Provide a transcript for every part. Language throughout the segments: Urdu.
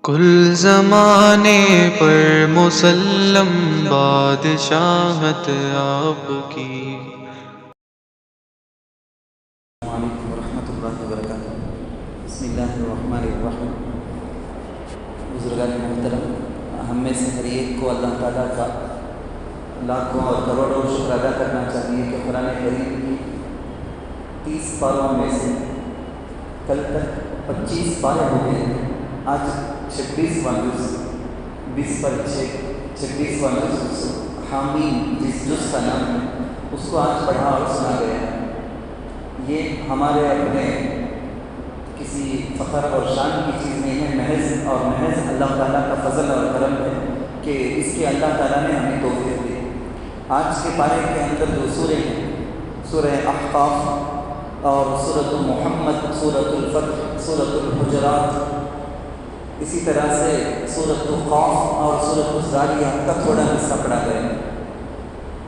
کل زمانے پر مسلم بادشاہت آپ کی۔ السلام علیکم ورحمۃ اللہ وبرکاتہ۔ بسم اللہ الرحمن الرحیم۔ بزرگان محترم، ہم میں سے ہر ایک کو اللہ تعالیٰ کا لاکھوں اور کروڑوں شکر ادا کرنا چاہیے کہ قرآن کریم کی 30 پاروں میں سے کل تک 25 پارے ہو گئے ہیں۔ آج 26واں جز، 20 پر 26واں جز حامیم جس جز کا نام ہے اس کو آج پڑھا اور سنا گیا ہے۔ یہ ہمارے اپنے کسی فخر اور شان کی چیز نہیں ہے، محض اللہ تعالیٰ کا فضل اور کرم ہے کہ اس کے اللہ تعالیٰ نے ہمیں توفیق دی۔ آج کے پارے کے اندر جو سورہ ہیں، سورہ احقاف اور سورۃ محمد، سورۃ الفتح، سورۃ الحجرات، اسی طرح سے سورۃ قاف اور سورۃ الزاریات کا تھوڑا حصہ پڑھا گیا ہے۔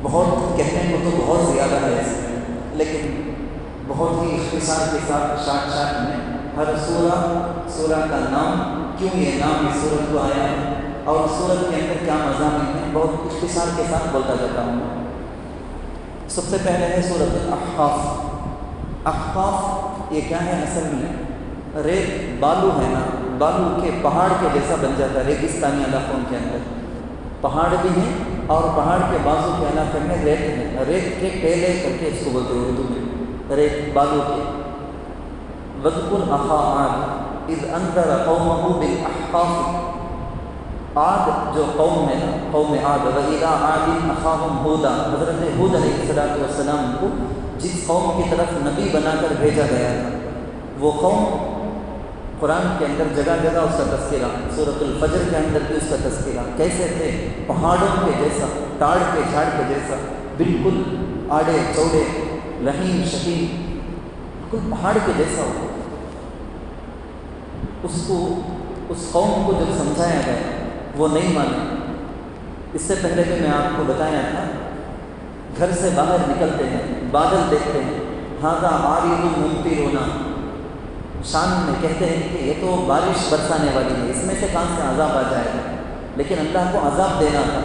بہت کہنے کو تو بہت زیادہ ہے اس میں، لیکن بہت ہی اختصار کے ساتھ شارٹ میں ہر سورہ کا نام، کیوں یہ نام اس سورت کو آیا ہے اور سورت کے اندر کیا مضامین ہیں، بہت اختصار کے ساتھ بولتا جاتا ہوں۔ سب سے پہلے ہے سورۃ الاحقاف۔ احقاف یہ کیا ہے؟ اصل میں ریت بالو ہے نا، بالو کے پہاڑ کے جیسا بن جاتا ہے ریگستانی علاقوں کے اندر۔ پہاڑ بھی ہیں اور پہاڑ کے بازو کے علاقے میں ریت ہے، ریت کے ٹیلے کر کے اس کو بولتے ہیں اردو میں، ریت بالو کے۔ وَاذْكُرْ أَخَا عَادٍ إِذْ أَنذَرَ قَوْمَهُ بِالْأَحْقَافِ۔ عاد جو قوم ہے نا، قوم عاد، وَإِلَىٰ عَادٍ أَخَاهُمْ هُودًا، حضرت ہود علیہ السلام کو جس قوم کی طرف نبی بنا کر بھیجا گیا تھا، وہ قوم قرآن کے اندر جگہ جگہ اس کا تذکرہ، سورۃ الفجر کے اندر بھی اس کا تذکرہ، کیسے تھے؟ پہاڑوں کے جیسا، تاڑ کے جھاڑ کے جیسا، بالکل آڑے چوڑے، رحیم شفیع، بالکل پہاڑ کے جیسا ہو۔ اس قوم کو جب سمجھایا گیا وہ نہیں مانے۔ اس سے پہلے بھی میں آپ کو بتایا تھا، گھر سے باہر نکلتے ہیں، بادل دیکھتے ہیں، ھذا عارض ممطرنا، شان میں کہتے ہیں کہ یہ تو بارش برسانے والی ہے، اس میں سے کہاں سے عذاب آ جائے گا، لیکن اللہ کو عذاب دینا تھا۔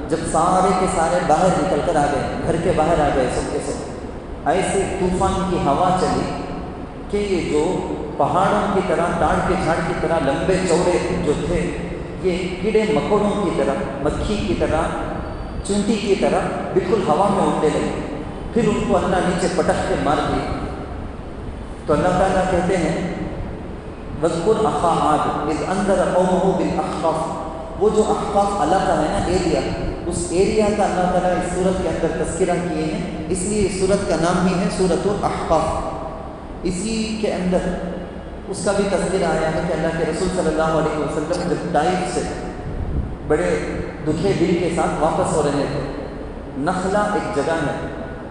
جب سارے کے سارے باہر نکل کر آ گئے، گھر کے باہر آ گئے سب کے سب، ایسے طوفان کی ہوا چلی کہ یہ جو پہاڑوں کی طرح، تاڑ کے جھاڑ کی طرح لمبے چوڑے جو تھے، یہ کیڑے مکوڑوں کی طرح، مکھی کی طرح، چونٹی کی طرح بالکل ہوا میں اڑنے لگے۔ پھر ان کو اللہ نیچے پٹک کے مار دیا۔ تو اللہ تعالیٰ کہتے ہیں وَاذْكُرْ أَخَا عَادٍ إِذْ أَنذَرَ قَوْمَهُ بِالْأَحْقَافِ۔ وہ جو احقاف علاقہ ہے نا، ایریا، اس ایریا کا اللہ تعالیٰ اس سورت کے اندر تذکرہ کیے ہیں، اس لیے اس سورت کا نام ہی ہے سورۃ الاحقاف۔ اسی کے اندر اس کا بھی تذکرہ آیا ہے کہ اللہ کے رسول صلی اللہ علیہ وسلم جب طائف سے بڑے دکھے دل کے ساتھ واپس ہو رہے تھے، نخلا ایک جگہ ہے،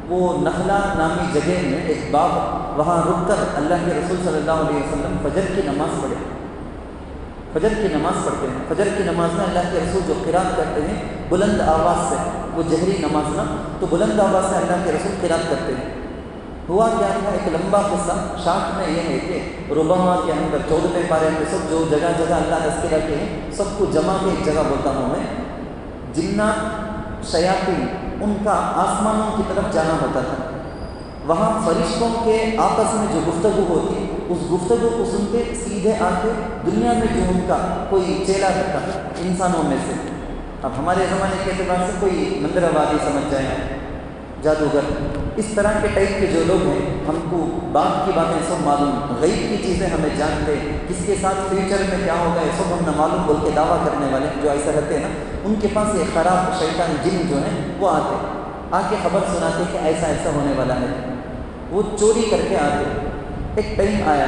وہ نخلا نامی جگہ میں ایک باغ، وہاں رک کر اللہ کے رسول صلی اللہ علیہ وسلم فجر کی نماز پڑھے۔ فجر کی نماز پڑھتے ہیں، فجر کی نماز میں اللہ کے رسول جو قرات کرتے ہیں بلند آواز سے، وہ جہری نماز نہ تو بلند آواز سے اللہ کے رسول قرات کرتے ہیں۔ ہوا کیا تھا؟ ایک لمبا قصہ شارٹ میں یہ ہے کہ ربما کے اندر 14ویں پارے میں سب جو جگہ جگہ اللہ تذکرہ کے ہیں سب کو جمع کے ایک جگہ بولتا ہوں میں، جنات شیاطین ان کا آسمانوں کی طرف جانا ہوتا تھا۔ وہاں فرشتوں کے آپس میں جو گفتگو ہوتی، اس گفتگو کو سنتے سیدھے آ کے دنیا میں جو ان کا کوئی چیلا رہتا انسانوں میں سے، اب ہمارے زمانے کے اعتبار سے کوئی مندروادی سمجھ جائیں، جادوگر، اس طرح کے ٹائپ کے جو لوگ ہیں، ہم کو بعد کی باتیں سب معلوم، غیب کی چیزیں ہمیں جانتے، کس کے ساتھ فیوچر میں کیا ہوگا یہ سب ہم نہ معلوم بول کے دعویٰ کرنے والے جو ایسا رہتے ہیں نا، ان کے پاس ایک خراب شیطان جن جو ہیں وہ آتے، آ کے خبر سناتے کہ ایسا ایسا ہونے والا ہے، وہ چوری کر کے آتے۔ ایک ٹائم آیا،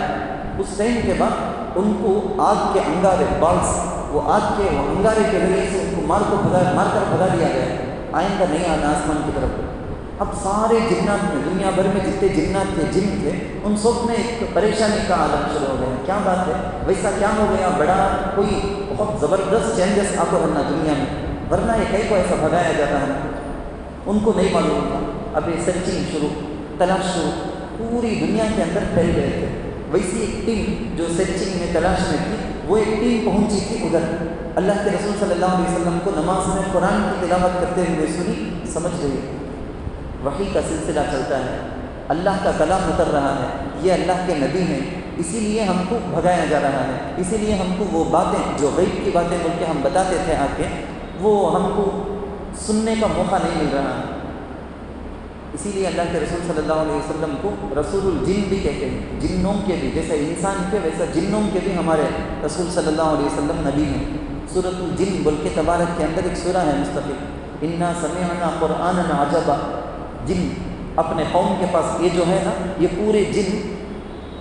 اس ٹائم کے بعد ان کو آگ کے انگارے، بالس، وہ آگ کے وہ انگارے کے ذریعے سے ان کو مار کر بھگا دیا گیا، آئندہ نہیں آنا آسمان کی طرف۔ اب سارے جنات میں، دنیا بھر میں جتنے جنات تھے، جن تھے، ان سب میں ایک پریشانی کا عالم شروع ہو گیا۔ کیا بات ہے؟ ویسا کیا ہو گیا؟ بڑا کوئی بہت زبردست چینجز آپ کو کرنا دنیا میں، ورنہ یہ کئی کو ایسا بھگایا جاتا ہے، ان کو نہیں معلوم تھا۔ اب یہ سرچنگ شروع، تلاش شروع، پوری دنیا کے اندر پھیل گئے تھے۔ ویسی ایک ٹیم جو سرچنگ میں، تلاش میں تھی، وہ ایک ٹیم پہنچی تھی ادھر، اللہ کے رسول صلی اللہ علیہ وسلم کو نماز میں قرآن کی تلاوت کرتے ہوئے سنی، سمجھ گئی وحی کا سلسلہ چلتا ہے، اللہ کا کلام اتر رہا ہے، یہ اللہ کے نبی ہیں، اسی لیے ہم کو بھگایا جا رہا ہے، اسی لیے ہم کو وہ باتیں جو غیب کی باتیں بول کے ہم بتاتے تھے آ کے، وہ ہم کو سننے کا موقع نہیں مل رہا ہے۔ اسی لیے اللہ کے رسول صلی اللہ علیہ وسلم کو رسول الجن بھی کہتے ہیں، جنوں کے بھی، جیسے انسان کے ویسا جنوں کے بھی ہمارے رسول صلی اللہ علیہ وسلم نبی ہیں۔ سورۃ الجن بول کے تبارک کے اندر ایک سورہ ہے مستقل، انا سمعنا قرآنا عجبا، جن اپنے قوم کے پاس یہ جو ہے نا، یہ پورے جن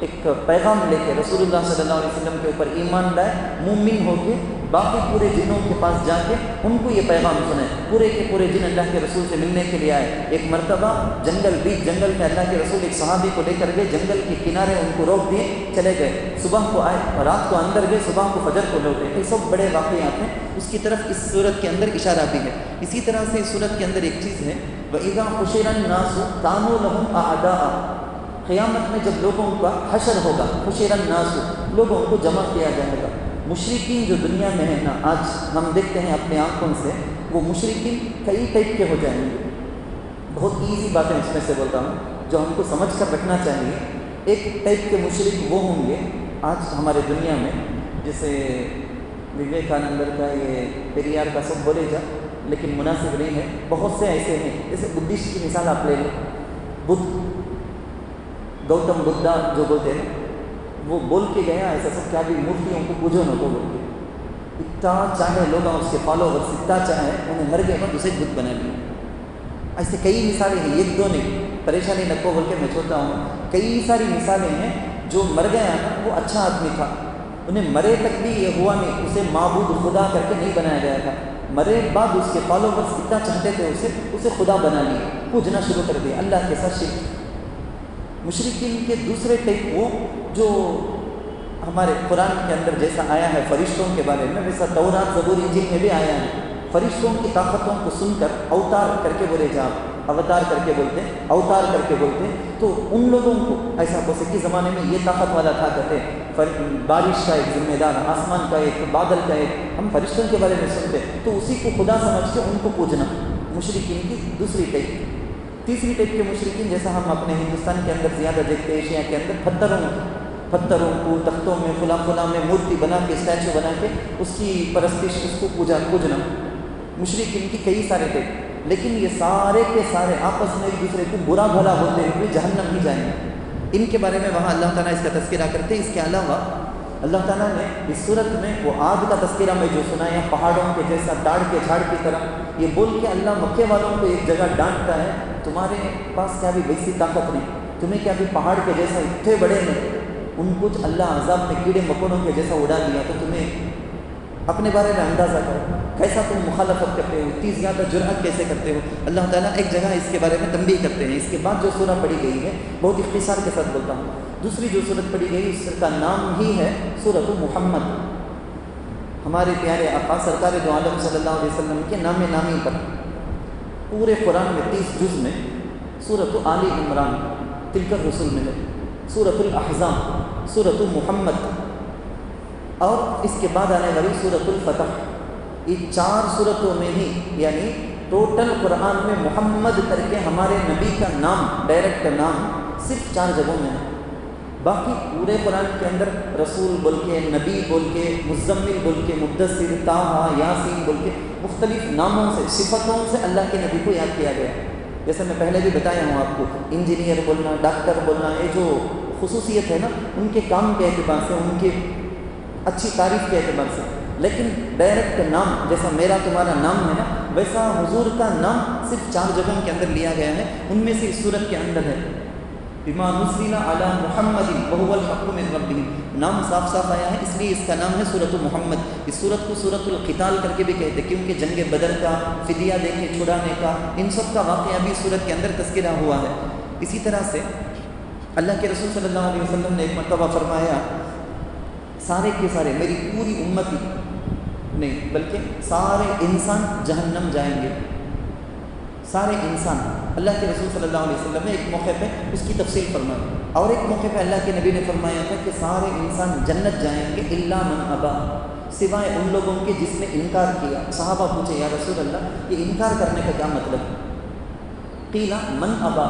ایک پیغام لے کے رسول اللہ صلی اللہ علیہ وسلم کے اوپر ایمان لائے، مومن ہو کے باقی پورے جنوں کے پاس جا کے ان کو یہ پیغام سنائے، پورے کے پورے جن اللہ کے رسول سے ملنے کے لیے آئے۔ ایک مرتبہ جنگل، بیچ جنگل میں اللہ کے رسول ایک صحابی کو لے کر گئے، جنگل کے کنارے ان کو روک دیے، چلے گئے، صبح کو آئے اور رات کو اندر گئے، صبح کو فجر کو لوٹے۔ یہ سب بڑے واقعات ہیں، اس کی طرف اس صورت کے اندر اشارہ بھی ہے۔ اسی طرح سے اس صورت کے اندر ایک چیز ہے، وَإِذَا حُشِرَ النَّاسُ كَانُوا لَهُمْ أَعْدَاءً، قیامت میں جب لوگوں کا حشر ہوگا، حشر الناس، لوگوں کو جمع کیا جائے گا۔ مشرکین جو دنیا میں ہیں نا، آج ہم دیکھتے ہیں اپنے آنکھوں سے، وہ مشرکین کئی ٹائپ کے ہو جائیں گے۔ بہت ایزی باتیں اس میں سے بولتا ہوں جو ہم کو سمجھ کر رکھنا چاہیے۔ ایک ٹائپ کے مشرک وہ ہوں گے آج ہمارے دنیا میں، جیسے وویکانند کا یہ پیریار کا سب بولے جا، لیکن مناسب نہیں ہے، بہت سے ایسے ہیں، جیسے بدھسٹ کی مثال آپ لے لیں، بدھ، گوتم بدھا جو بولتے ہیں، وہ بول کے گیا ایسا سب کیا بھی مورتیوں کو پوجو نہ کو بول کے، اتنا چاہے لوگ اس کے فالوورس اتنا چاہے انہیں مر گئے اور اسے بدھ بنا لیا۔ ایسے کئی مثالیں ہیں، ایک دو نہیں، پریشانی نہ کو بول کے میں چھوڑتا ہوں، کئی ساری مثالیں ہیں۔ جو مر گیا نا وہ اچھا آدمی تھا، انہیں مرے تک بھی یہ ہوا نہیں، اسے معبود خدا کر کے نہیں بنایا گیا تھا، مرے بعد اس کے فالوورس اتنا چاہتے تھے اسے خدا بنا لیا، پوجنا شروع کر دیا اللہ کے ساتھ شرک۔ مشرکین کے دوسرے ٹائپ وہ جو ہمارے قرآن کے اندر جیسا آیا ہے فرشتوں کے بارے میں، ویسا تورات زبور انجیل میں بھی آیا ہے، فرشتوں کی طاقتوں کو سن کر اوتار کر کے بولے جا، اوتار کر کے بولتے ہیں، اوتار کر کے بولتے ہیں، تو ان لوگوں کو ایسا موسیقی زمانے میں یہ طاقت والا تھا، کہتے بارش کا ایک ذمہ دار، آسمان کا ایک، بادل کا ایک، ہم فرشتوں کے بارے میں سنتے تو اسی کو خدا سمجھ کے ان کو پوجنا، مشرکین کی دوسری ٹائپ۔ تیسری ٹائپ کے مشرکین جیسا ہم اپنے ہندوستان کے اندر زیادہ دیکھتے ہیں، ایشیا کے اندر پتھروں کو تختوں میں فلاں میں مورتی بنا کے، اسٹیچو بنا کے اس کی پرستش، اس کو پوجنا، مشرکین کی کئی سارے ٹائپ، لیکن یہ سارے کے سارے آپس میں ایک دوسرے کو برا بھلا ہوتے ہوئے جہنم ہی جائیں گے۔ ان کے بارے میں وہاں اللہ تعالیٰ اس کا تذکرہ کرتے ہیں۔ اس کے علاوہ اللہ تعالیٰ نے اس صورت میں وہ آگ کا تذکرہ میں جو سنایا، پہاڑوں کے جیسا ڈاڑھ کے جھاڑ کی طرح، یہ بول کے اللہ مکے والوں کو ایک جگہ ڈانٹتا ہے، تمہارے پاس کیا بھی ویسی طاقت نہیں، تمہیں کیا بھی پہاڑ کے جیسا اتنے بڑے نہیں، ان کچھ اللہ عذاب میں کیڑے مکوڑوں کے جیسا اڑا دیا، تو تمہیں اپنے بارے میں اندازہ کرو کیسا تم مخالفت کرتے ہو، اتنی زیادہ جرأت کیسے کرتے ہو۔ اللہ تعالیٰ ایک جگہ اس کے بارے میں تنبیہ کرتے ہیں۔ اس کے بعد جو سورہ پڑھی گئی ہے، بہت اختصار کے ساتھ بولتا ہوں، دوسری جو سورت پڑھی گئی اس کا نام ہی ہے سورۃ محمد، ہمارے پیارے آقا سرکار دو عالم صلی اللہ علیہ وسلم کے نام نامی پر۔ پورے قرآن میں 30 جز میں سورۃ آل عمران، تلک الرسل میں ہے، سورۃ الاحزاب، سورۃ محمد، اور اس کے بعد آنے والی سورۃ الفتح۔ یہ 4 سورتوں میں ہی، یعنی ٹوٹل قرآن میں محمد کر کے ہمارے نبی کا نام، ڈائریکٹ نام صرف 4 جگہوں میں ہے۔ باقی پورے قرآن کے اندر رسول بول کے، نبی بول کے، مزمل بول کے، مدثر، طٰہٰ، یاسین بول کے مختلف ناموں سے، صفتوں سے اللہ کے نبی کو یاد کیا گیا۔ جیسے میں پہلے بھی بتایا ہوں آپ کو، انجینئر بولنا، ڈاکٹر بولنا، یہ جو خصوصیت ہے نا ان کے کام کے اعتبار سے، ان کے اچھی تعریف کے اعتبار سے، لیکن ڈائریکٹ نام جیسا میرا تمہارا نام ہے نا، ویسا حضور کا نام صرف 4 جگہوں کے اندر لیا گیا ہے۔ ان میں سے اس صورت کے اندر ہے بما نزل علی محمد وهو الحق من ربہ، نام صاف صاف آیا ہے، اس لیے اس کا نام ہے سورۃ محمد۔ اس سورت کو سورۃ القتال کر کے بھی کہتے ہیں، کیونکہ جنگ بدر کا، فدیہ دے کے چھڑانے کا، ان سب کا واقعہ بھی سورت کے اندر تذکرہ ہوا ہے۔ اسی طرح سے اللہ کے رسول صلی اللہ علیہ وسلم نے ایک مرتبہ فرمایا، سارے کے سارے میری پوری امتی نہیں بلکہ سارے انسان جہنم جائیں گے، سارے انسان، اللہ کے رسول صلی اللہ علیہ وسلم نے ایک موقع پہ اس کی تفصیل فرمائی، اور ایک موقع پہ اللہ کے نبی نے فرمایا تھا کہ سارے انسان جنت جائیں گے الا من ابا، سوائے ان لوگوں کے جس نے انکار کیا۔ صحابہ پوچھے یا رسول اللہ یہ انکار کرنے کا کیا مطلب ہے؟ قیلا من ابا،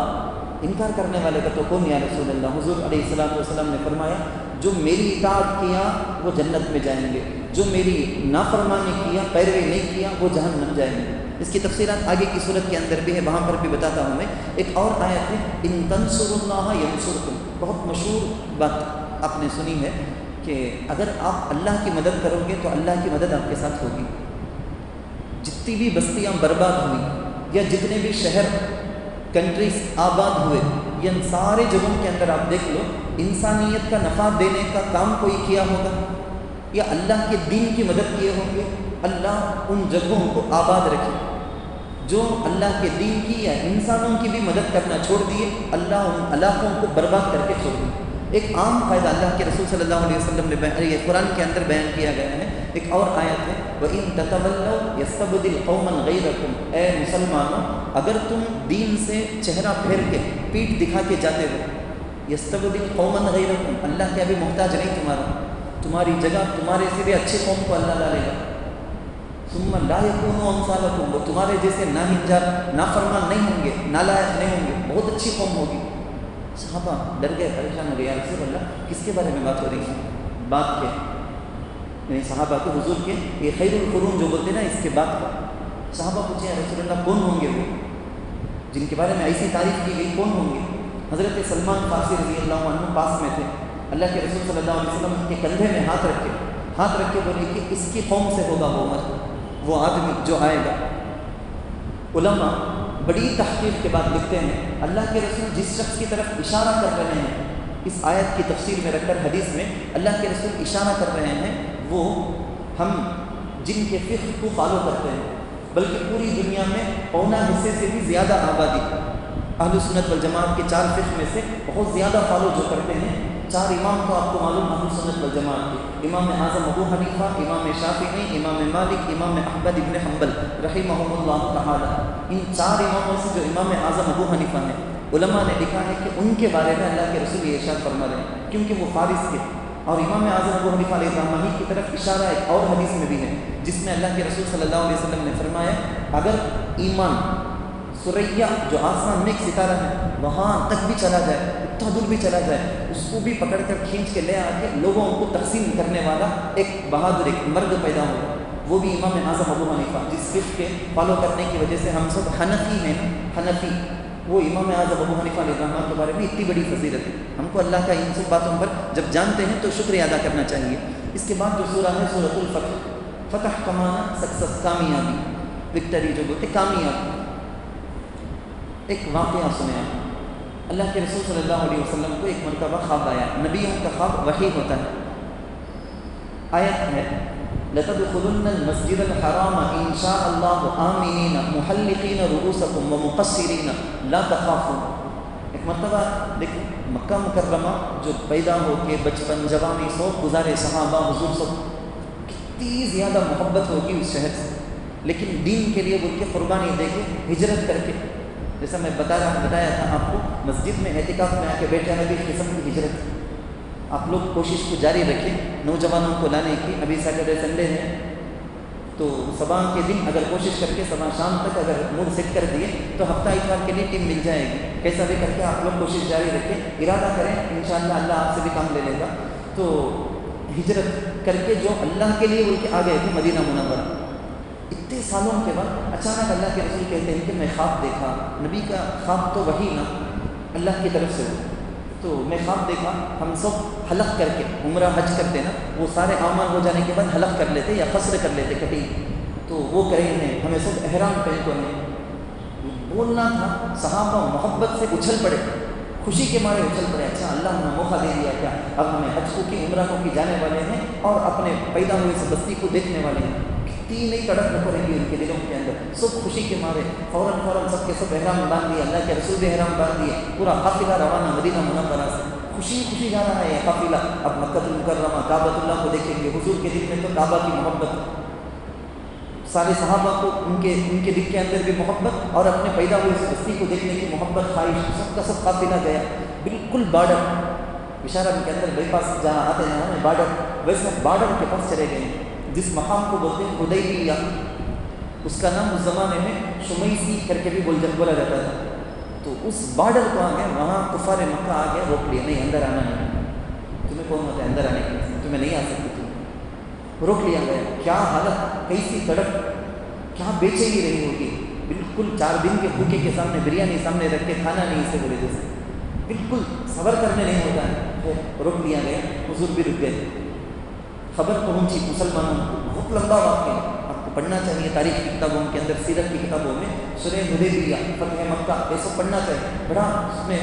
انکار کرنے والے کا تو کون یا رسول اللہ؟ حضور علیہ الصلوۃ والسلام نے فرمایا جو میری اطاعت کیا وہ جنت میں جائیں گے، جو میری نافرمانی کیا، پیروی نہیں کیا، وہ جہنم جائیں گے۔ اس کی تفصیلات آگے کی صورت کے اندر بھی ہے، وہاں پر بھی بتاتا ہوں میں۔ ایک اور آیت ہے ان تنصروا اللہ ینصرکم، بہت مشہور بات آپ نے سنی ہے کہ اگر آپ اللہ کی مدد کرو گے تو اللہ کی مدد آپ کے ساتھ ہوگی۔ جتنی بھی بستیاں برباد ہوئی یا جتنے بھی شہر کنٹریز آباد ہوئے، یہ ان سارے جگہوں کے اندر آپ دیکھ لو انسانیت کا نفع دینے کا کام کوئی کیا ہوگا یا اللہ کے دین کی مدد کیے ہوں گے، اللہ ان جگہوں کو آباد رکھے۔ جو اللہ کے دین کی یا انسانوں کی بھی مدد کرنا چھوڑ دیے، اللہ ان علاقوں کو برباد کر کے چھوڑ دیے۔ ایک عام فائدہ اللہ کے رسول صلی اللہ علیہ وسلم نے یہ قرآن کے اندر بیان کیا گیا ہے۔ ایک اور آیت ہے وَإِن تَتَوَلَّوْا يَسْتَبْدِلْ قَوْمًا غَيْرَكُمْ، اے مسلمانوں اگر تم دین سے چہرہ پھیر کے پیٹھ دکھا کے جاتے ہو، يَسْتَبْدِلْ قَوْمًا غَيْرَكُمْ، اللہ کیا بھی محتاج نہیں تمہاری جگہ تمہارے سے بھی اچھے قوم کو اللہ ڈالے گا۔ ثُمَّ لَا يَكُونُوا أَمْثَالَكُمْ، وہ تمہارے جیسے نافرمان نہیں ہوں گے، نالائق نہیں ہوں گے، بہت اچھی قوم ہوگی۔ صحابہ ڈر گئے، پریشان ہو گئے، یا رسول اللہ کس کے بارے میں بات ہو رہی ہے؟ بات کے یعنی صحابہ کے حضور کے یہ خیر القرون جو بولتے ہیں نا، اس کے بعد کا صحابہ پوچھے یا رسول اللہ کون ہوں گے وہ جن کے بارے میں ایسی تعریف کی گئی، کون ہوں گے؟ حضرت سلمان فارسی رضی اللہ عنہ پاس میں تھے، اللہ کے رسول صلی اللہ علیہ وسلم ان کے کندھے میں ہاتھ رکھ کے بولے کہ اس کی قوم سے ہوگا وہ مرد، وہ آدمی جو آئے گا۔ علماء بڑی تحقیق کے بعد لکھتے ہیں اللہ کے رسول جس شخص کی طرف اشارہ کر رہے ہیں، اس آیت کی تفسیر میں رکھ کر حدیث میں اللہ کے رسول اشارہ کر رہے ہیں وہ ہم جن کے فقہ کو فالو کرتے ہیں، بلکہ پوری دنیا میں پونا حصے سے بھی زیادہ آبادی اہل سنت والجماعت کے 4 فقہ میں سے بہت زیادہ فالو جو کرتے ہیں۔ 4 امام تو آپ کو معلوم اہل سنت والجماعت کے، امام اعظم ابو حنیفہ، امام شافعی، امام مالک، امام احمد ابن حنبل رحمہم اللہ تعالی۔ ان 4 اماموں سے جو امام اعظم ابو حنیفہ ہیں، علماء نے لکھا ہے کہ ان کے بارے میں اللہ کے رسول یہ ارشاد فرما رہے ہیں کیونکہ وہ فارس کے، اور امام اعظم ابو حنیفہ علیہ الرحمہ کی طرف اشارہ ایک اور حدیث میں بھی ہے جس میں اللہ کے رسول صلی اللہ علیہ وسلم نے فرمایا اگر ایمان سریا جو آسمان میں ایک ستارہ ہے وہاں تک بھی چلا جائے، اتنا دور بھی چلا جائے، اس کو بھی پکڑ کر کھینچ کے لے آ کے لوگوں کو تقسیم کرنے والا ایک بہادر ایک مرد پیدا ہوگا، وہ بھی امام اعظم ابو حنیفہ، جس فقہ کے فالو کرنے کی وجہ سے ہم سب حنفی ہیں، حنفی، وہ امام اعظم ابو حنیفہ علیہ الرحمہ کے بارے میں اتنی بڑی فضیلت ہے۔ ہم کو اللہ کا ان سب باتوں پر جب جانتے ہیں تو شکریہ ادا کرنا چاہیے۔ اس کے بعد جو سورہ ہے سورۃ الفتح، فتح کا معنی سکسس، کامیابی، وکٹری جو بولتے کامیابی۔ ایک واقعہ سنیں آپ، اللہ کے رسول صلی اللہ علیہ وسلم کو ایک مرتبہ خواب آیا، نبیوں کا خواب وحی ہوتا ہے۔ آیت ہے لَتَدْخُلُنَّ الْمَسْجِدَ الْحَرَامَ إِنْ شَاءَ اللَّهُ آمِنِينَ مُحَلِّقِينَ رُؤُوسَكُمْ وَمُقَصِّرِينَ لَا تَخَافُونَ۔ ایک مرتبہ دیکھیں مکہ مکرمہ جو پیدا ہو کے بچپن جوانی سب گزارے صحابہ حضور سب، کتنی زیادہ محبت ہوگی اس شہر سے، لیکن دین کے لیے بول کے قربانی دے کے ہجرت کر کے، جیسا میں بتایا تھا آپ کو، مسجد میں اعتکاف میں آ کے بیٹھے نبی کی قسم کی ہجرت۔ آپ لوگ کوشش کو جاری رکھیں نوجوانوں کو لانے کی۔ ابھی سیٹرڈے سنڈے ہے تو صبح کے دن اگر کوشش کر کے صبح شام تک اگر موڈ سیٹ کر دیے تو ہفتہ اتوار کے لیے ٹیم مل جائے گی، کیسا بھی کر کے آپ لوگ کوشش جاری رکھیں، ارادہ کریں، انشاءاللہ اللہ آپ سے بھی کام لے لے گا۔ تو ہجرت کر کے جو اللہ کے لیے بول کے آ گئے تھے مدینہ منورہ، اتنے سالوں کے بعد اچانک اللہ کے رسول کہتے ہیں کہ میں خواب دیکھا، نبی کا خواب تو وہی نا اللہ کی طرف سے ہو، تو میں خواب دیکھا ہم سب حلق کر کے عمرہ حج کرتے نا، وہ سارے اعمال ہو جانے کے بعد حلق کر لیتے یا قصر کر لیتے کٹی، تو وہ کرے ہیں ہمیں سب احرام پہن کو ہمیں بولنا تھا، صحابہ محبت سے اچھل پڑے، خوشی کے مارے اچھل پڑے، اچھا اللہ نے موقع دے دیا کیا، اب ہمیں حج کو کی عمرہ کو کی جانے والے ہیں اور اپنے پیدا ہوئے اس بستی کو دیکھنے والے ہیں، کتنی نئی تڑپ نہ پڑیں گی ان کے دلوں کے اندر، سب خوشی کے مارے فوراً سب کے سب احرام باندھ دیے، اللہ کے رسول بھی احرام باندھ دیے، پورا قافلہ روانہ مدینہ منورہ سے، خوشی جا رہا ہے یہ قافلہ، اب مکہ المکرمہ کعبۃ اللہ کو دیکھیں گے، حضور کے دل میں تو کعبہ کی محبت، سارے صحابہ کو ان کے دل کے اندر بھی محبت اور اپنے پیدا ہوئی اس بستی کو دیکھنے کی محبت، خواہش، سب کا سب قافلہ گیا بالکل بارڈر، اشارہ کے اندر بائی پاس جہاں آتے ہیں ہمیں بارڈر، ویسے بارڈر کے پاس چلے گئے جس مقام کو بولتے ہیں حدیبیہ، اس کا نام اس زمانے میں شمیسی کر کے بھی بولا جاتا تھا۔ تو اس بارڈر کو آ گئے، وہاں کفار مکہ آ گئے، روک لیے، نہیں اندر آنا نہیں، تمہیں کون ہوتا ہے اندر آنے کی، تمہیں نہیں آ سکتی، تم روک لیا گیا۔ کیا حالت، کیسی تڑپ، کیا بے چینی رہی ہوگی، بالکل 4 دن کے بھوکے کے سامنے بریانی سامنے رکھ کے کھانا نہیں، اسے بولے جیسے بالکل صبر کرنے نہیں ہوتا ہے، روک لیا گیا، حضور بھی رک گئے۔ خبر پہنچی مسلمانوں کو، بہت لمبا واقعہ، آپ کو پڑھنا چاہیے تاریخ کی کتابوں کے اندر، سیرت کی کتابوں میں، صلح حدیبیہ، فتح مکہ، یہ سب پڑھنا چاہیے، بڑا اس میں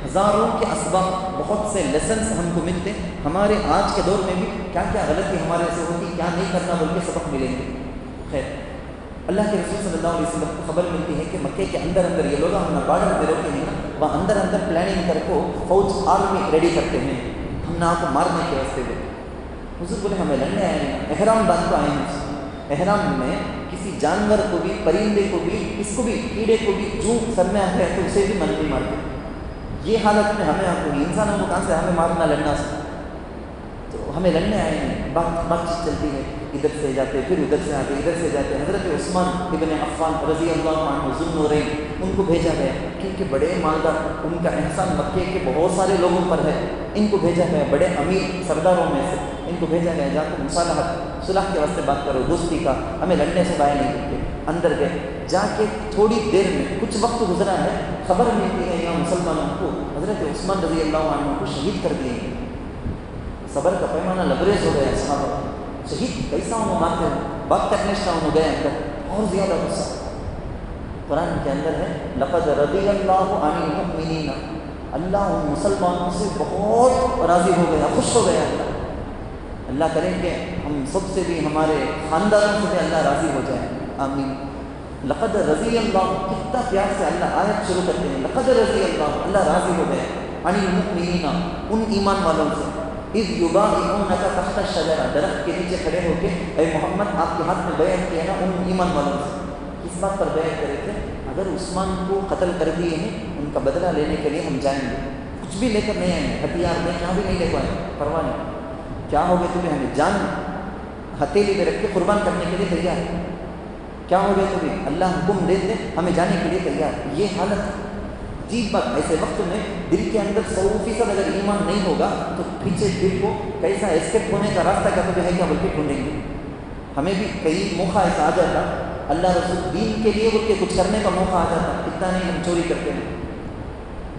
ہزاروں کے اسباق، بہت سے لیسنس ہم کو ملتے، ہمارے آج کے دور میں بھی کیا کیا غلطی ہمارے سے ہوتی، کیا نہیں کرنا بول کے سبق ملیں گے۔ خیر، اللہ کے رسول صلی اللہ علیہ وسلم کو خبر ملتی ہے کہ مکے کے اندر یہ لوگ ہم بارڈر میں روکے ہیں نا، وہاں اندر پلاننگ کر کو فوج آرمی ریڈی کرتے ہیں، ہم نے آپ کو مارنے کے راستے میں۔ حضور بولے ہمیں لڑنے آئے ہیں، احرام باندھ کو آئے ہیں، احرام میں کسی جانور کو بھی، پرندے کو بھی، اس کو بھی، کیڑے کو بھی جو سر میں آتا ہے تو اسے بھی من نہیں مارتے۔ یہ حالت میں ہمیں آپ کو انسانوں کو کہاں سے ہمیں مارنا لڑنا سے، تو ہمیں لڑنے آئے ہیں، بات چیت چلتی ہے، ادھر سے جاتے پھر ادھر سے آتے، ادھر سے جاتے۔ حضرت عثمان ابن عفان رضی اللہ عنہ ذو النورین، ان کو بھیجا گیا کیونکہ بڑے مالدار، ان کا احسان مکے کے بہت سارے لوگوں پر ہے، ان کو بھیجا گیا، بڑے امیر سرداروں میں سے ان کو بھیجا گیا، جا کے مصالحت صلح کے واسطے بات کرو، دوستی کا، ہمیں لڑنے سے باہر نہیں کرتے۔ اندر گئے، جا کے تھوڑی دیر میں کچھ وقت گزرا ہے، خبر ملتی ہے یہاں مسلمانوں کو حضرت عثمان رضی اللہ عنہ کو شہید کر دیے۔ صبر کا پیمانہ لبریز ہو گیا، صحابہ شہید کیسا انہوں مارتے ہیں، بات کرنے سے انہوں گئے اندر، اور زیادہ غصہ۔ قرآن کے اندر ہے لقد رضی اللہ عن المؤمنین، اللہ ان مسلمانوں سے بہت راضی ہو گیا، خوش ہو گیا۔ اللہ کریں کہ ہم سب سے بھی، ہمارے خاندانوں سے بھی اللہ راضی ہو جائے، آمین۔ لقد رضی اللہ، کتنا پیار سے اللہ آیت شروع کرتے ہیں، لقد رضی اللہ، اللہ راضی ہو گیا، عن المؤمنین، ان ایمان والوں سے، اذ یبایعونک تحت الشجرہ، درخت کے نیچے کھڑے ہو کے، اے محمد آپ کے ہاتھ میں بیعت کیا نا ان ایمان والوں سے، اس بات پر بیعت کرے تھے اگر عثمان کو قتل کر دیے ہیں ان کا بدلہ لینے کے لیے ہم جائیں گے، کچھ بھی لے کر نہیں آئیں گے، ہتھیار میں کیا بھی نہیں لے پائیں، پرواہ نہیں، کیا ہو گئے تمہیں، ہمیں جان ہتھیلی میں رکھ کے قربان کرنے کے لیے تیار، کیا ہو گئے تمہیں، اللہ حکم دے دے ہمیں جانے کے لیے تیار۔ یہ حالت عجیب بات، ایسے وقت میں دل کے اندر 100% اگر ایمان نہیں ہوگا تو پیچھے دل کو کیسا اسکیپ ہونے کا راستہ کا تو ہے کیا بلکہ ڈھونڈیں گے۔ ہمیں بھی کئی موقع ایسا آ جاتا، اللہ رسول دین کے لیے بول کے کچھ کرنے کا موقع آ جاتا، اتنا نہیں ہم چوری کرتے ہیں،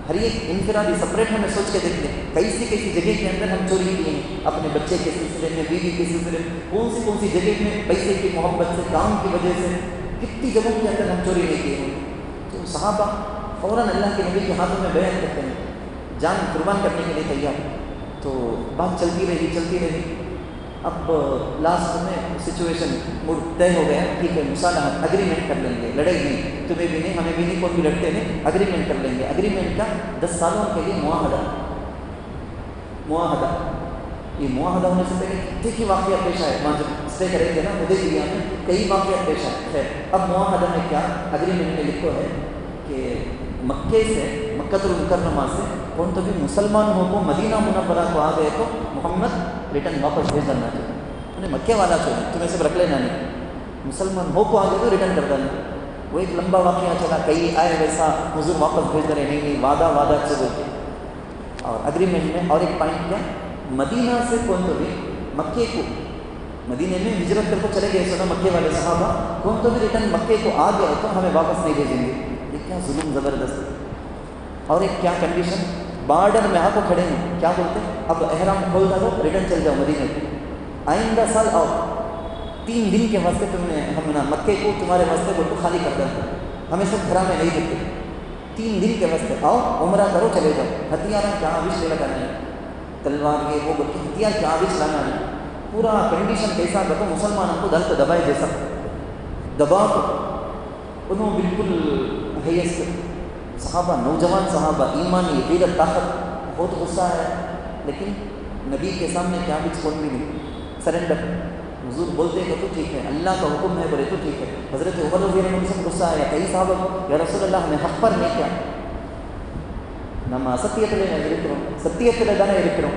ہر ایک انفرادی سپریٹ ہمیں سوچ کے دیکھتے ہیں، کیسی جگہ کے اندر ہم چوری کیے ہیں، اپنے بچے کے سلسلے میں، بیوی کے سلسلے میں، کون سی جگہ میں پیسے کی محبت سے، کام کی وجہ سے، کتنی جگہوں کے اندر ہم چوری نہیں کیے ہیں۔ تو صحابہ فوراً اللہ کے نبی کے ہاتھوں میں بیعت کرتے ہیں، جان قربان کرنے کے لیے تیار۔ تو بات چلتی رہی، اب لاسٹ میں سچویشن موڈ طے ہو گیا، ٹھیک ہے مصالحت، اگریمنٹ کر لیں گے، لڑے ہی نہیں، تمہیں بھی نہیں ہمیں بھی نہیں، کون بھی لڑتے نہیں، اگریمنٹ کر لیں گے۔ اگریمنٹ کا 10 سالوں کے لیے معاہدہ، یہ معاہدہ ہونے سے پہلے کتنے کی واقعہ پیش آئے، وہاں جب اسٹے کرے تھے نا حدیبیہ میں کئی واقعات پیش آئے۔ خیر اب معاہدہ میں کیا اگریمنٹ میں لکھو ہے کہ مکے سے، مکہ المکرمہ سے کون تو بھی مسلمان ہو کو مدینہ منورہ کو آ گئے تو محمد ریٹرن واپس بھیج دینا چاہیے، انہیں مکے والا چاہیے، تمہیں سب رکھ لینا نہیں، مسلمان ہو کو آ گئے تو ریٹرن کر دینا۔ وہ ایک لمبا واقعہ چلا، کئی آئے ویسا حضور واپس بھیج رہے، نہیں وعدہ سے بولتے۔ اور اگریمنٹ میں اور ایک پوائنٹ کیا، مدینہ سے کون تو بھی مکے کو، مدینہ میں ہجرت کر کے چلے گئے سنا مکے والے صحابہ، کون تو بھی ریٹرن مکے کو آ گئے تو ہمیں واپس نہیں بھیجیں گے۔ یہ کیا ظلم زبردست۔ اور ایک کیا کنڈیشن، بارڈر میں آ کو کھڑے ہیں، کیا بولتے ہیں اب احرام کھول ڈالو، ریٹرن چل جاؤ مدینہ کو، آئندہ سال آؤ، 3 دن کے واسطے تم نے ہم نا مکے کو تمہارے واسطے کو خالی کر دیں، ہمیں سب گھر میں نہیں دیتے، 3 دن کے واسطے آؤ، عمرہ کرو، چلے جاؤ، ہتھیار کیا آوش لگانا ہے، تلوار یہ وہ بلکہ ہتھیار کیا آوش لانا ہے، پورا کنڈیشن کیسا کرو، مسلمانوں کو دل کو دبائے جیسا دبا کو، انہوں بالکل حیث صحابہ، نوجوان صحابہ، ایمانی غیرت طاقت، بہت غصہ ہے، لیکن نبی کے سامنے کیا بھی چھوڑ بھی نہیں، سرنڈر، حضور بولتے کہ تو ٹھیک ہے، اللہ کا حکم ہے بولے تو ٹھیک ہے. حضرت عمر رضی اللہ عنہ سے غصہ آیا. کئی صحابہ کو یا رسول اللہ ہمیں حق پر نہیں کیا நம்ம அசத்தியத்தில் இருக்கிறோம், சத்தியத்தில் தானே இருக்கிறோம்,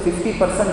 50%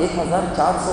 1400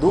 2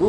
2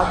8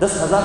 10,000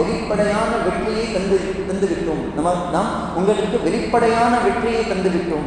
வெளிப்படையான வெற்றியை தந்து விட்டோம். நாம் உங்களுக்கு வெளிப்படையான வெற்றியை தந்து விட்டோம்.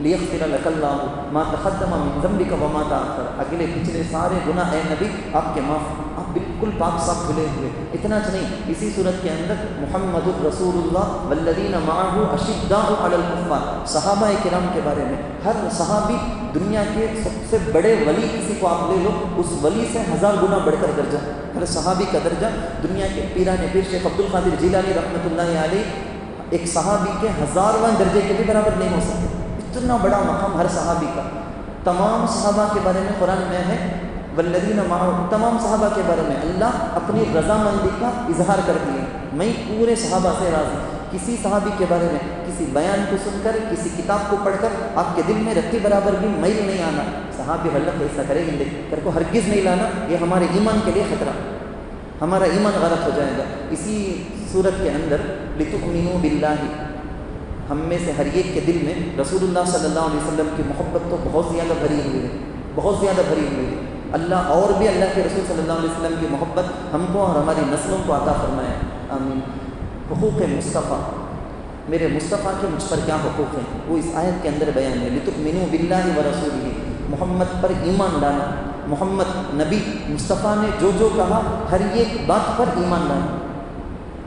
لیغفر لک اللہ ما تقدم من ذنبک وما تأخر، اگلے پچھلے سارے گناہ اے نبی آپ کے معاف، آپ بالکل پاک صاف کھلے ہوئے۔ اتنا نہیں، اسی صورت کے اندر محمد الرسول اللہ والذین معہ اشداء علی الکفار، صحابہ کرام کے بارے میں ہر صحابی دنیا کے سب سے بڑے ولی کسی کو آپ لے لو، اس ولی سے 1000 گنا بڑھ کر درجہ، ہر صحابی کا درجہ دنیا کے پیران پیر شیخ عبد القادر جیلانی رحمۃ اللہ علیہ ایک صحابی کے 1000واں درجے کے بھی برابر نہیں ہو سکتے، اتنا بڑا مقام ہر صحابی کا۔ تمام صحابہ کے بارے میں قرآن میں ہے والذین معہ، تمام صحابہ کے بارے میں اللہ اپنی رضامندی کا اظہار کر دیے، میں پورے صحابہ سے راضی۔ کسی صحابی کے بارے میں کسی بیان کو سن کر، کسی کتاب کو پڑھ کر آپ کے دل میں رتی برابر بھی میل نہیں آنا، صحابی غلط ایسا کرے گی کر کو ہرگز نہیں لانا، یہ ہمارے ایمان کے لیے خطرہ، ہمارا ایمان غلط ہو جائے گا۔ اسی صورت کے اندر لتؤمنوا باللہ، ہم میں سے ہر ایک کے دل میں رسول اللہ صلی اللہ علیہ وسلم کی محبت تو بہت زیادہ بھری ہوئی ہے، بہت زیادہ بھری ہوئی ہے۔ اللہ اور بھی اللہ کے رسول صلی اللہ علیہ وسلم کی محبت ہم کو اور ہماری نسلوں کو عطا فرمائے، آمین۔ حقوق مصطفیٰ، میرے مصطفیٰ کے مجھ پر کیا حقوق ہیں، وہ اس آیت کے اندر بیان ہے۔ لتؤمنوا باللہ ورسولہ، محمد پر ایمان لانا، محمد نبی مصطفیٰ نے جو جو کہا ہر ایک بات پر ایمان لانا۔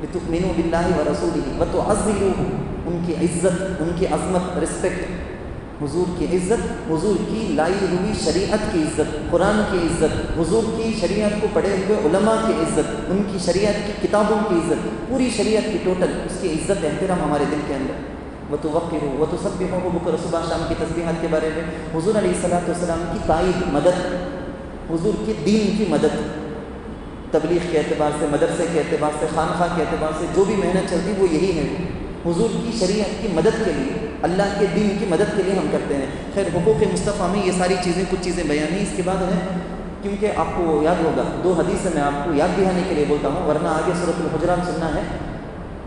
لتؤمنوا باللہ ورسولہ وتعظموہ، ان کی عزت، ان کی عظمت، رسپیکٹ، حضور کی عزت، حضور کی لائی ہوئی شریعت کی عزت، قرآن کی عزت، حضور کی شریعت کو پڑھے ہوئے علماء کی عزت، ان کی شریعت کی کتابوں کی عزت، پوری شریعت کی ٹوٹل اس کی عزت احترام ہمارے دل کے اندر۔ وتوقروا وتسبحوا بکر صبح شام کی تسبیحات کے بارے میں حضور علیہ الصلوۃ والسلام کی تائید، مدد، حضور کی دین کی مدد، تبلیغ کے اعتبار سے، مدرسے کے اعتبار سے، خانقاہ کے اعتبار سے جو بھی محنت چلتی وہ یہی ہے، حضور کی شریعت کی مدد کے لیے، اللہ کے دین کی مدد کے لیے ہم کرتے ہیں۔ خیر، حقوق مصطفیٰ میں یہ ساری چیزیں، کچھ چیزیں بیان ہیں، اس کے بعد ہے کیونکہ آپ کو یاد ہوگا 2 حدیث میں آپ کو یاد دہانے کے لیے بولتا ہوں، ورنہ آگے سورۃ الحجرات سننا ہے۔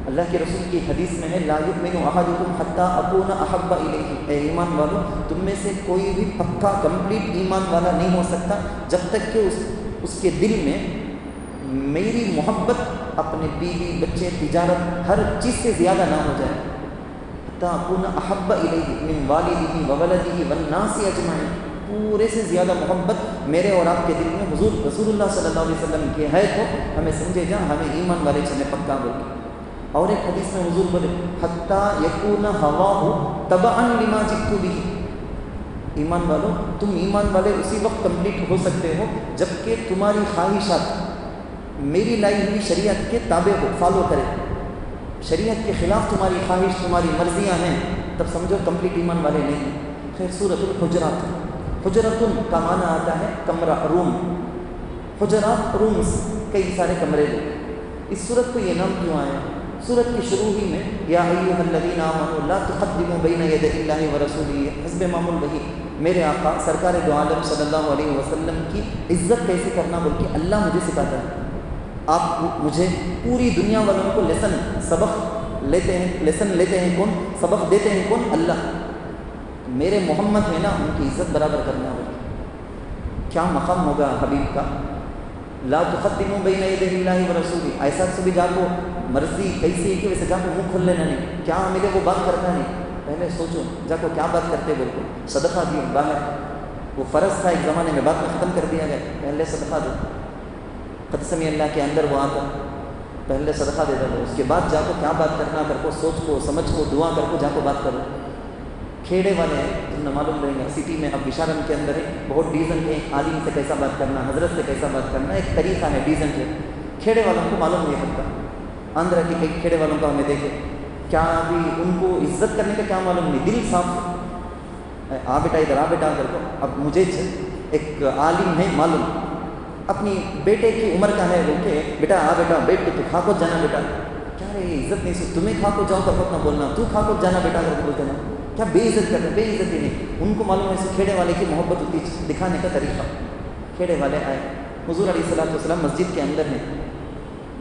اللہ کے رسول کی حدیث میں ہے لا یؤمن احدکم حتی اکون احب الیہ، اے ایمان والو تم میں سے کوئی بھی پکا کمپلیٹ ایمان والا نہیں ہو سکتا جب تک کہ اس کے دل میں میری محبت اپنے بیوی، بچے، تجارت، ہر چیز سے زیادہ نہ ہو جائے۔ حتی اکون احب الیہ من والدہ وولدہ والناس اجمعین، پورے سے زیادہ محبت میرے اور آپ کے دل میں حضور رسول اللہ صلی اللہ علیہ وسلم کی ہے تو ہمیں سمجھے جا، ہمیں ایمان والے چنے پکا بول کے۔ اور ایک حدیث میں حضور بولے حتی یکون ہواہ تبعا لما جئت بہ، ایمان والو تم ایمان والے اسی وقت کمپلیٹ ہو سکتے ہو جب کہ تمہاری خواہشات میری لائی ہوئی شریعت کے تابع ہو، فالو کرے، شریعت کے خلاف تمہاری خواہش، تمہاری مرضیاں ہیں، تب سمجھو کمپلیٹ ایمان والے نہیں ہیں۔ خیر، سورۃ الحجرات، حجرۃ کا معنی آتا ہے کمرہ، روم، حجرات رومز، کئی سارے کمرے لے۔ اس سورت کو یہ نام کیوں آیا؟ سورت کی شروع ہی میں یا ایھا الذین آمنوا لا تقدموا بین یدی اللہ ورسولہ، حسب معمول وہی، میرے آقا سرکار دو عالم صلی اللہ علیہ وسلم کی عزت کیسے کرنا بول کے اللہ مجھے سکھاتا ہے۔ آپ مجھے پوری دنیا والوں کو سبق لیتے ہیں کون؟ سبق دیتے ہیں کون؟ اللہ۔ میرے محمد ہے نا، ان کی عزت برابر کرنا ہوگی۔ کیا مقام ہوگا حبیب کا؟ لا تقدموا بین یدی اللہ ورسولہ، ایسا سے بھی جا کو مرضی کیسی ہے کہ ویسے جا کو منہ کھول لینا نہیں، کیا ملے وہ بات کرنا نہیں، پہلے سوچو جا کو کیا بات کرتے بول کو۔ صدقہ دی باہر، وہ فرض تھا ایک زمانے میں، بعد میں ختم کر دیا گیا، پہلے صدقہ دو۔ قد سمع اللہ کے اندر وہ آتا، پہلے صدقہ دے دو، اس کے بعد جا کو کیا بات کرنا کر کو، سوچ کو، سمجھ کو، دعا کر کو جا کو بات کرو۔ کھیڑے والے ہیں، تم نے معلوم رہے گا، سٹی میں اب وشارم کے اندر ہے، بہت ڈیزنٹ ہے، ایک عالم سے کیسا بات کرنا، حضرت سے کیسا بات کرنا، ایک طریقہ ہے، ڈیزنٹ ہے۔ کھیڑے والوں کو معلوم نہیں ہوتا، آندھرا کے کئی کھیڑے والوں کا ہمیں دیکھے، کیا بھی ان کو عزت کرنے کا کیا معلوم نہیں، دل صاف، آ بیٹا ادھر، آ بیٹا ادھر کو۔ اب مجھے ایک عالم ہے معلوم، اپنی بیٹے کی عمر کا ہے، بول کے بیٹا آ بیٹا بیٹھ کے تو کھا کو جانا بیٹا، کیا رہے یہ عزت نہیں سی، تمہیں کھا کو جاؤ کر نہ بولنا، تو کھا کو جانا بیٹا کر بولتے نا، کیا بے عزت کرتے، بے عزتی نہیں۔ ان کو معلوم ہے کھیڑے والے کی محبت ہوتی دکھانے کا طریقہ۔ کھیڑے والے آئے، حضور علیہ الصلوۃ والسلام مسجد کے اندر ہیں،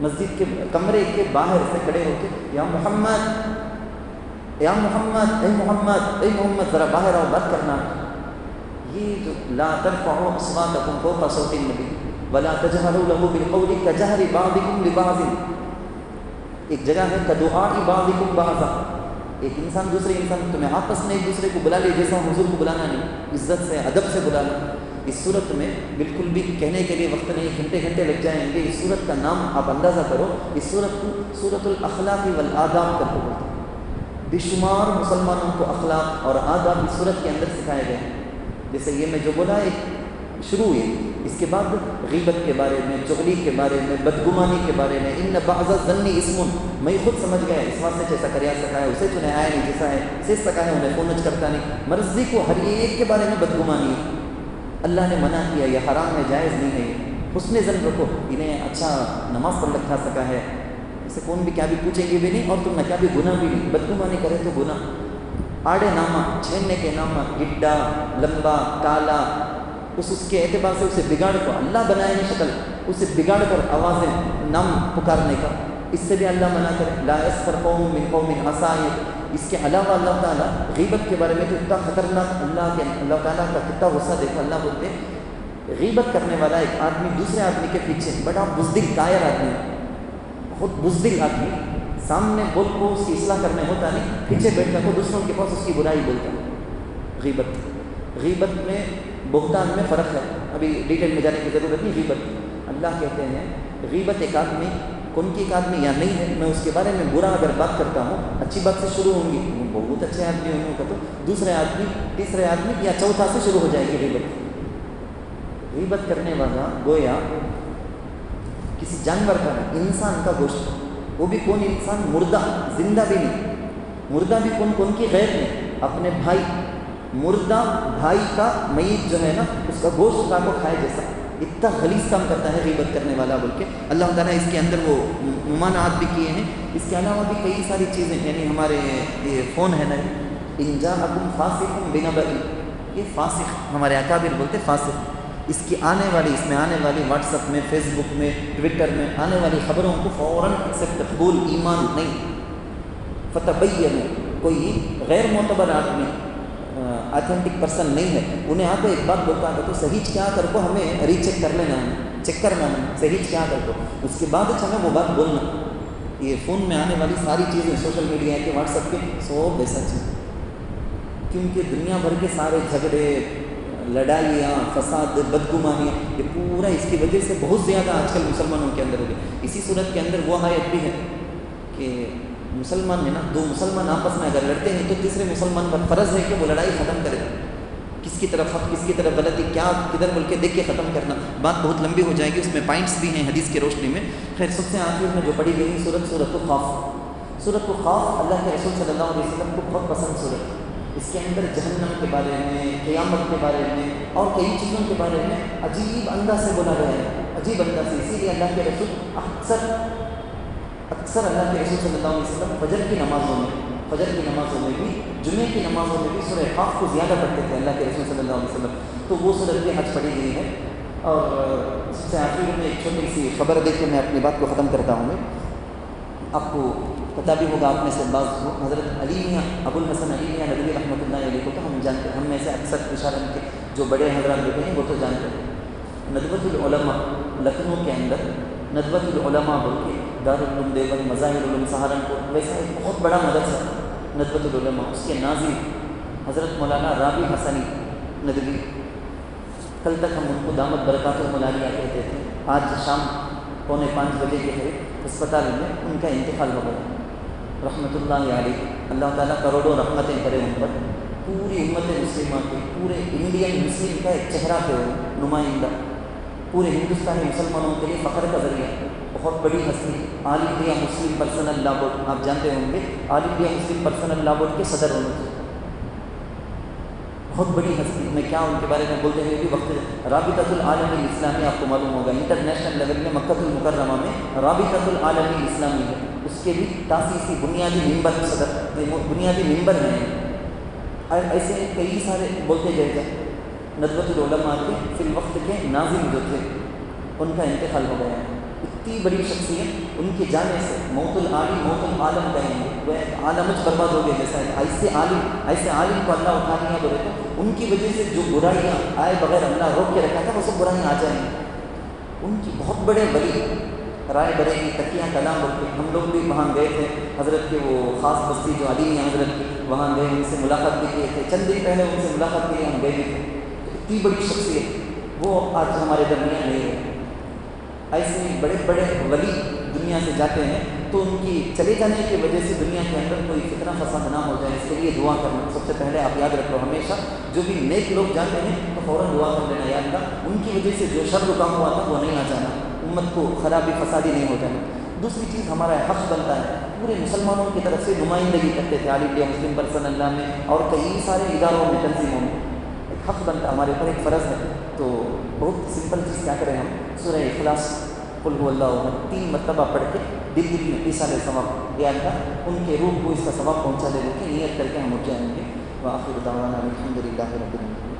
مسجد کے کمرے کے باہر سے کھڑے ہو کے یا محمد، یا محمد، اے محمد، اے محمد، ذرا باہر آؤ، بات کرنا۔ یہ جو لا ترفعوا اصواتکم فوق صوت النبی ولا تجہروا له بالقول كجهر بعضكم لبعض، ایک جگہ ہے كدعاء بعضكم بعضا، ایک انسان دوسرے انسان تمہیں آپس میں ایک دوسرے کو بلا لے، جیسا حضور کو بلانا نہیں، عزت سے ادب سے بلانا۔ اس صورت میں بالکل بھی کہنے کے لیے وقت نہیں، گھنٹے گھنٹے لگ جائیں گے۔ اس صورت کا نام آپ اندازہ کرو، اس صورت کو سورۃ الاخلاق والآداب کر کے بولتے ہیں۔ بے شمار مسلمانوں کو اخلاق اور آداب اس صورت کے اندر سکھائے گئے ہیں۔ جیسے یہ میں جو بولا ایک شروع ہوئی، اس کے بعد غیبت کے بارے میں، چغلی کے بارے میں، بدگمانی کے بارے میں، ان بعض الظن اسم، میں خود سمجھ گیا اس واسطے جیسا کریا سکا ہے اسے چنے آیا نہیں، جیسا ہے سے سکا ہے انہیں فونج کرتا نہیں۔ مرضی کو ہر ایک کے بارے میں بدگمانی ہے، اللہ نے منع کیا، یہ حرام ہے، جائز نہیں ہے۔ حسن ظن رکھو، انہیں اچھا نماز پڑھ رکھا سکا ہے، اسے کون بھی کیا بھی پوچھیں گے بھی نہیں، اور تم نہ کیا بھی گناہ بھی نہیں، بدگمانی کرے تو گناہ۔ آڑے نامہ، چھیننے کے نامہ، گڈا، لمبا، کالا، اس کے اعتبار سے اسے بگاڑ کو، اللہ بنائے نہیں شکل، اسے بگاڑ کر آوازیں نام پکارنے کا، اس سے بھی اللہ منع کرے۔ لا یسخر قوم من قوم عسى۔ اس کے علاوہ اللہ تعالیٰ غیبت کے بارے میں تو اتنا خطرناک، اللہ تعالیٰ کا کتنا غصہ دیکھا۔ اللہ بولتے غیبت کرنے والا ایک آدمی دوسرے آدمی کے پیچھے، بڑا بزدل کائر آدمی، بہت بزدل آدمی، سامنے بول کو اس کی اصلاح کرنے ہوتا نہیں، پیچھے بیٹھ کر کو دوسروں کے پاس اس کی برائی بولتا ہے۔ غیبت میں بہتان میں فرق ہے، ابھی ڈیٹیل میں جانے کی ضرورت نہیں۔ غیبت اللہ کہتے ہیں، غیبت ایک آدمی کون کی ایک آدمی یا نہیں ہے، میں اس کے بارے میں برا اگر بات کرتا ہوں، اچھی بات سے شروع ہوں گی، بہت اچھے آدمی ہوں گے، تو دوسرے آدمی، تیسرے آدمی یا چوتھا سے شروع ہو جائے گی غیبت کرنے والا گویا کسی جانور کا ہے، انسان کا گوشت، وہ بھی کون انسان؟ مردہ، زندہ بھی نہیں، مردہ بھی کون کی غیر نہیں، اپنے بھائی، مردہ بھائی کا میت جو ہے نا، اس کا گوشت کا کو کھائے جیسا، اتنا غلیظ کام کرتا ہے غیبت کرنے والا بول کے اللہ تعالیٰ اس کے اندر وہ ممانعات بھی کیے ہیں۔ اس کے علاوہ بھی کئی ساری چیزیں، یعنی ہمارے یہ فون ہے نا، ان جاءکم فاسق بنبأ، یہ فاسق ہمارے اکابر بولتے فاسق، اس کی آنے والی، اس میں آنے والی واٹس ایپ میں، فیس بک میں، ٹویٹر میں آنے والی خبروں کو فوراً ایکسیپٹ، قبول، ایمان نہیں۔ فتبینوا، کوئی غیر معتبر آدمی، آتھینٹک پرسن نہیں ہے، انہیں آپ کو ایک بات بولتا ہے تو صحیح کیا کر کو ہمیں ری چیک کر لینا ہے، چیک کرنا ہے صحیح کیا کر کو، اس کے بعد اچھا وہ بات بولنا۔ یہ فون میں آنے والی ساری چیزیں، سوشل میڈیا کے، واٹس ایپ کے، سب ویسا چیز، کیونکہ دنیا بھر کے سارے جھگڑے، لڑائیاں، فساد، بدگمانیاں، یہ پورا اس کی وجہ سے بہت زیادہ آج کل مسلمانوں کے اندر ہو گیا۔ اسی صورت کے اندر وہ آیت بھی ہے کہ مسلمان ہے نا، دو مسلمان آپس میں اگر لڑتے ہیں تو تیسرے مسلمان پر فرض ہے کہ وہ لڑائی ختم کرے، کس کی طرف حق، کس کی طرف غلطی، کیا کدھر بول کے دیکھ کے ختم کرنا۔ بات بہت لمبی ہو جائے گی، اس میں پوائنٹس بھی ہیں حدیث کی روشنی میں۔ خیر، سب سے آخر میں جو پڑھی گئی سورۃ الخوف، سورۃ الخوف اللہ کے رسول صلی اللہ علیہ وسلم کو بہت پسند سورت ہے۔ اس کے اندر جہنم کے بارے میں، قیامت کے بارے میں اور کئی چیزوں کے بارے میں عجیب انداز سے بولا گیا ہے، عجیب انداز سے۔ اسی لیے اللہ کے رسول اکثر اللہ کے رسول صلی اللہ علیہ وسلم فجر کی نمازوں میں بھی، جمعے کی نمازوں میں بھی سورہ قاف کو زیادہ پڑھتے تھے اللہ کے رسول صلی اللہ علیہ وسلم، تو وہ سورت بھی آج پڑھی گئی ہے۔ اور اس سے آخر میں ایک چھوٹی سی خبر دے کے میں اپنی بات کو ختم کرتا ہوں۔ آپ کو پتہ بھی ہوگا، آپ میں سے بعض حضرت علی میاں ابو الحسن علی میاں ندوی رحمۃ اللہ علیہ کو تو ہم جانتے ہیں، ہم میں سے اکثر اشارت کے جو بڑے حضرات بیٹھے ہیں وہ تو جانتے ہیں۔ ندوۃ العلماء لکھنؤ کے اندر، ندوۃ العلماء بول کے دارالعلوم دیوبند، مظاہر علوم سہارنپور، ویسا ایک بہت بڑا مدرسہ ندوۃ العلماء، اس کے ناظم حضرت مولانا رابی حسنی ندوی، کل تک ہم ان کو دامت برکات الملالیہ کہتے تھے۔ آج شام 4:45 بجے کے قریب اسپتال میں ان کا انتقال ہو گیا، رحمۃ اللہ علیہ۔ اللہ تعالیٰ کروڑوں رحمتیں کرے ان پر، پوری امت مسلمہ کے، پورے انڈین مسلم کا ایک چہرہ تھے، وہ نمائندہ، پورے ہندوستانی مسلمانوں کے لیے فخر کا ذریعہ، بہت بڑی ہستی، آل انڈیا مسلم پرسنل لا بورڈ، آپ جانتے ہوں گے آل انڈیا مسلم پرسنل لا بورڈ کے صدر ہونے سے، بہت بڑی ہستی۔ میں کیا ان کے بارے میں بولتے ہوئے بھی وقت، رابطۃ العالم الاسلامی آپ کو معلوم ہوگا، انٹرنیشنل لیول میں مکۃ المکرمہ میں رابطۃ العالم الاسلامی ہے، اس کے بھی تاسیسی بنیادی ممبر، صدر بنیادی ممبر ہیں۔ اور ایسے کئی سارے بولتے گئے گا۔ ندوۃ العلماء کے فی الوقت کے ناظم جو تھے، ان کا انتقال ہو گیا۔ اتنی بڑی شخصیت، ان کے جانے سے موت العالم موت العالم کہیں گے، وہ عالم برباد ہو گئے جیسا ہے۔ ایسے عالم کو اللہ اٹھا لیا بولے تو ان کی وجہ سے جو برائیاں آئے بغیر اللہ روک کے رکھا تھا، وہ سب برائیاں آ جائیں گی۔ ان کی بہت بڑے ولی رائے بریلی تکیہ کلام بول کے ہم لوگ بھی وہاں گئے تھے، حضرت کے وہ خاص بستی جو علی میاں حضرت کی وہاں گئے، ان سے ملاقات بھی کیے تھے، چند دن پہلے ان سے ملاقات کے لیے ہم گئے بھی تھے۔ اتنی بڑی شخصیت وہ آج ہمارے درمیان نہیں ہے۔ ایسے بڑے بڑے ولی دنیا سے جاتے ہیں تو ان کی چلے جانے کی وجہ سے دنیا کے اندر کوئی فتنہ فساد نہ ہو جائے، اس کے لیے دعا کرنا سب سے پہلے آپ یاد رکھو ہمیشہ۔ جو بھی نیک لوگ جاتے ہیں تو فوراً دعا کر لینا، یا اللہ ان کی وجہ سے جو شر رکا ہوا تھا وہ نہیں آ جانا، امت کو خرابی فسادی نہیں ہو جانا۔ دوسری چیز ہمارا حق بنتا ہے، پورے مسلمانوں کی طرف سے نمائندگی کرتے تھے علی مسلم پرسن اللہ میں اور کئی سارے اداروں میں، تنظیموں میں، ایک حق بنتا ہمارے اوپر، ایک فرض ہے۔ تو بہت سمپل چیز کیا کریں ہم، سورہ اخلاص قل هو اللہ احد 3 مرتبہ پڑھ کے دل میں ایسا لے ثواب، یا اللہ ان کے روح کو اس کا ثواب پہنچا دے، کہ نیت کر کے ہم اٹھ جائیں گے۔ وآخر دعوانا الحمد للہ رب العالمین۔